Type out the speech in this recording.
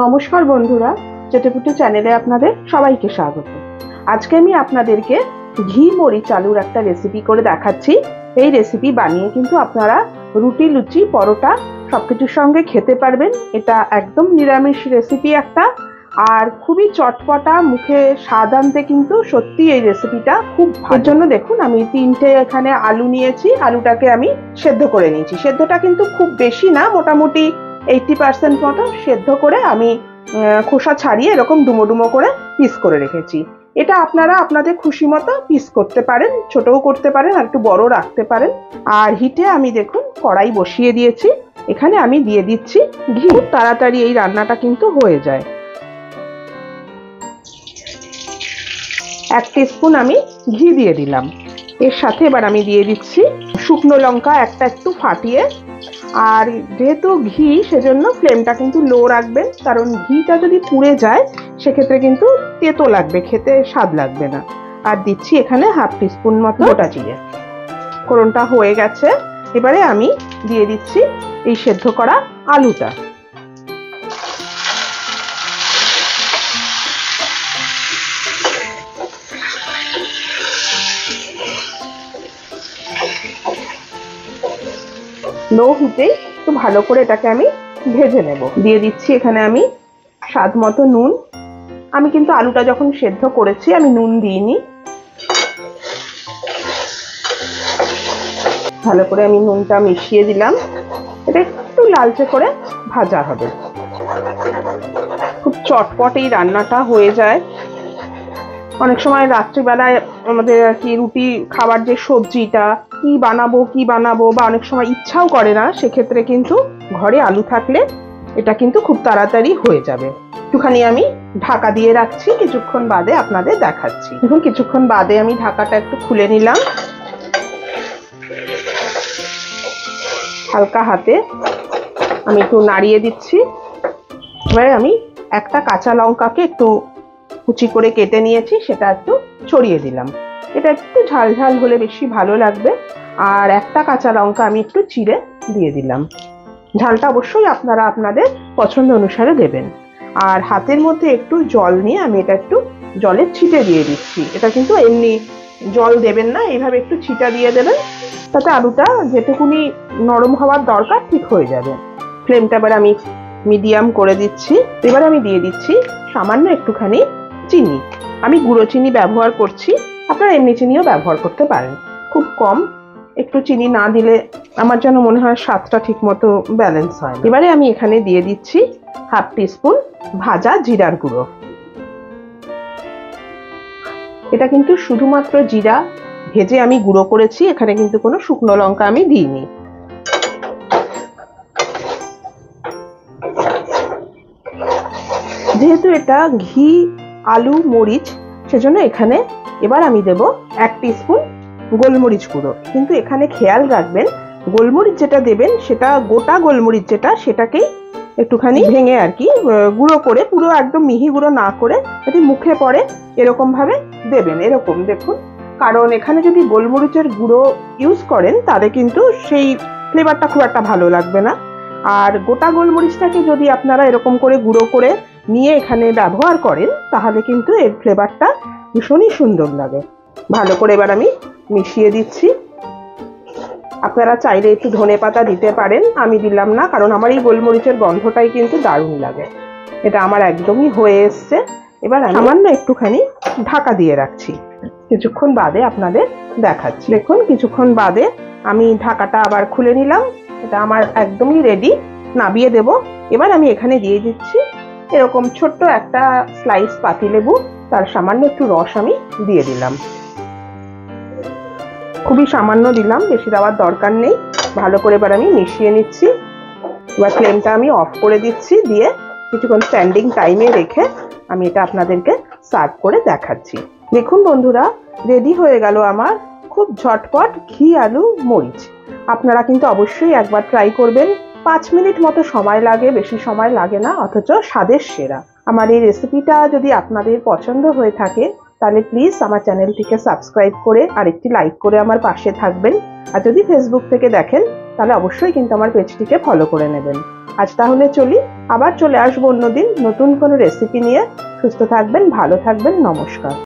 নমস্কার বন্ধুরা, চেটেপুটে চ্যানেলে আপনাদের সবাইকে স্বাগত। আজকে আমি আপনাদেরকে ঘি মরিচ আলুর একটা রেসিপি করে দেখাচ্ছি। এই রেসিপি বানিয়ে কিন্তু আপনারা রুটি, লুচি, পরোটা সবকিছুর সঙ্গে খেতে পারবেন। এটা একদম নিরামিষ রেসিপি একটা, আর খুবই চটপটা, মুখে স্বাদ আনতে কিন্তু সত্যি এই রেসিপিটা খুব ভালো। এর জন্য দেখুন আমি 3টে এখানে আলু নিয়েছি। আলুটাকে আমি সেদ্ধ করে নিয়েছি। সেদ্ধটা কিন্তু খুব বেশি না, মোটামুটি 80% মতো সেদ্ধ করে আমি খোসা ছাড়িয়ে এরকম ডুমো ডুমো করে পিস করে রেখেছি। এটা আপনারা আপনাদের খুশি মতো পিস করতে পারেন, ছোটও করতে পারেন, আর একটু বড় রাখতে পারেন। আর হিটে আমি দেখুন কড়াই বসিয়ে দিয়েছি। এখানে আমি দিয়ে দিচ্ছি ঘি। তাড়াতাড়ি এই রান্নাটা কিন্তু হয়ে যায়। 1 টিস্পুন আমি ঘি দিয়ে দিলাম। এর সাথে এবার আমি দিয়ে দিচ্ছি শুকনো লঙ্কা একটা একটু ফাটিয়ে। আর যেহেতু ঘি, সেজন্য ফ্লেমটা কিন্তু লো রাখবেন, কারণ ঘিটা যদি পুড়ে যায় সেক্ষেত্রে কিন্তু তেতো লাগবে, খেতে স্বাদ লাগবে না। আর দিচ্ছি এখানে 1/2 টিস্পুন মতো গোটা জিরে। ফোড়নটা হয়ে গেছে, এবারে আমি দিয়ে দিচ্ছি এই সেদ্ধ করা আলুটা। লো হিটেই একটু ভালো করে এটাকে আমি ভেজে নেব। দিয়ে দিচ্ছি এখানে আমি স্বাদ মতো নুন। আমি কিন্তু আলুটা যখন সেদ্ধ করেছি আমি নুন দিইনি। ভালো করে আমি নুনটা মিশিয়ে দিলাম। এটা একটু লালচে করে ভাজা হবে। খুব চটপট এই রান্নাটা হয়ে যায়। অনেক সময় রাত্রিবেলায় আমাদের আর কি রুটি খাবার যে সবজিটা কি বানাবো বা অনেক সময় ইচ্ছাও করে না, সেক্ষেত্রে কিন্তু ঘরে আলু থাকলে এটা কিন্তু খুব তাড়াতাড়ি হয়ে যাবে। একটুখানি আমি ঢাকা দিয়ে রাখছি, কিছুক্ষণ বাদে আপনাদের দেখাচ্ছি। দেখুন কিছুক্ষণ বাদে আমি ঢাকাটা একটু খুলে নিলাম। হালকা হাতে আমি একটু নাড়িয়ে দিচ্ছি। এবারে আমি একটা কাঁচা লঙ্কাকে একটু কুচি করে কেটে নিয়েছি, সেটা একটু ছড়িয়ে দিলাম। এটা একটু ঝাল ঝাল হলে বেশি ভালো লাগবে। আর একটা কাঁচা লঙ্কা আমি একটু চিড়ে দিয়ে দিলাম। ঝালটা অবশ্যই আপনারা আপনাদের পছন্দ অনুসারে দেবেন। আর হাতের মধ্যে একটু জল নিয়ে আমি এটা একটু জলের ছিটে দিয়ে দিচ্ছি। এটা কিন্তু এমনি জল দেবেন না, এইভাবে একটু ছিটা দিয়ে দেবেন, তাতে আলুটা যেটুকুনি নরম হওয়ার দরকার ঠিক হয়ে যাবে। ফ্লেমটা এবার আমি মিডিয়াম করে দিচ্ছি। এবার আমি দিয়ে দিচ্ছি সামান্য একটুখানি চিনি। আমি গুঁড়ো চিনি ব্যবহার করছি, আপনারা এমনি চিনিও ব্যবহার করতে পারেন। খুব কম, একটু চিনি না দিলে আমার যেন মনে হয় স্বাদটা ঠিক মতো ব্যালেন্স হয়। এবারে আমি এখানে দিয়ে দিচ্ছি 1/2 টিস্পুন ভাজা জিরার গুঁড়ো। এটা কিন্তু শুধুমাত্র জিরা ভেজে আমি গুঁড়ো করেছি, এখানে কিন্তু কোনো শুকনো লঙ্কা আমি দিইনি। যেহেতু এটা ঘি, আলু, মরিচ, সেজন্য এখানে এবার আমি দেব 1 টিস্পুন গোলমরিচ গুঁড়ো। কিন্তু এখানে খেয়াল রাখবেন, গোলমরিচ যেটা দেবেন সেটা গোটা গোলমরিচ যেটা, সেটাকেই একটুখানি ভেঙে আর কি গুঁড়ো করে, পুরো একদম মিহি গুঁড়ো না করে, যাতে মুখে পড়ে এরকম ভাবে দেবেন। এরকম দেখুন, কারণ এখানে যদি গোলমরিচের গুঁড়ো ইউজ করেন তাহলে কিন্তু সেই ফ্লেভারটা খুব একটা ভালো লাগবে না। আর গোটা গোলমরিচটাকে যদি আপনারা এরকম করে গুঁড়ো করে নিয়ে এখানে ব্যবহার করেন তাহলে কিন্তু এর ফ্লেভারটা ভীষণই সুন্দর লাগে। ভালো করে এবার আমি মিশিয়ে দিচ্ছি। আপনারা চাইলে একটু ধনেপাতা দিতে পারেন, আমি দিলাম না, কারণ আমার এই গোলমরিচের গন্ধটাই কিন্তু দারুণ লাগে। এটা আমার একদমই হয়ে এসছে। এবার সামান্য একটুখানি ঢাকা দিয়ে রাখছি, কিছুক্ষণ বাদে আপনাদের দেখাচ্ছি। দেখুন কিছুক্ষণ বাদে আমি ঢাকাটা আবার খুলে নিলাম। এটা আমার একদমই রেডি, নামিয়ে দেব। এবার আমি এখানে দিয়ে দিচ্ছি এরকম ছোট্ট একটা স্লাইস পাতিলেবু, তার সামান্য একটু রস আমি দিয়ে দিলাম। খুবই সামান্য দিলাম, বেশি দেওয়ার দরকার নেই। ভালো করে এবার আমি মিশিয়ে নিচ্ছি। এবার ফ্লেমটা আমি অফ করে দিচ্ছি, দিয়ে কিছুক্ষণ স্ট্যান্ডিং টাইমে রেখে আমি এটা আপনাদেরকে সার্ভ করে দেখাচ্ছি। দেখুন বন্ধুরা, রেডি হয়ে গেল আমার খুব ঝটপট ঘি আলু মরিচ। আপনারা কিন্তু অবশ্যই একবার ট্রাই করবেন। 5 মিনিট মতো সময় লাগে, বেশি সময় লাগে না, অথচ স্বাদের সেরা। আমার এই রেসিপিটা যদি আপনাদের পছন্দ হয়ে থাকে তাহলে প্লিজ আমার চ্যানেলটিকে সাবস্ক্রাইব করে আর একটি লাইক করে আমার পাশে থাকবেন। আর যদি ফেসবুক থেকে দেখেন তাহলে অবশ্যই কিন্তু আমার পেজটিকে ফলো করে নেবেন। আজ তাহলে চলি, আবার চলে আসবো অন্যদিন নতুন কোনো রেসিপি নিয়ে। সুস্থ থাকবেন, ভালো থাকবেন, নমস্কার।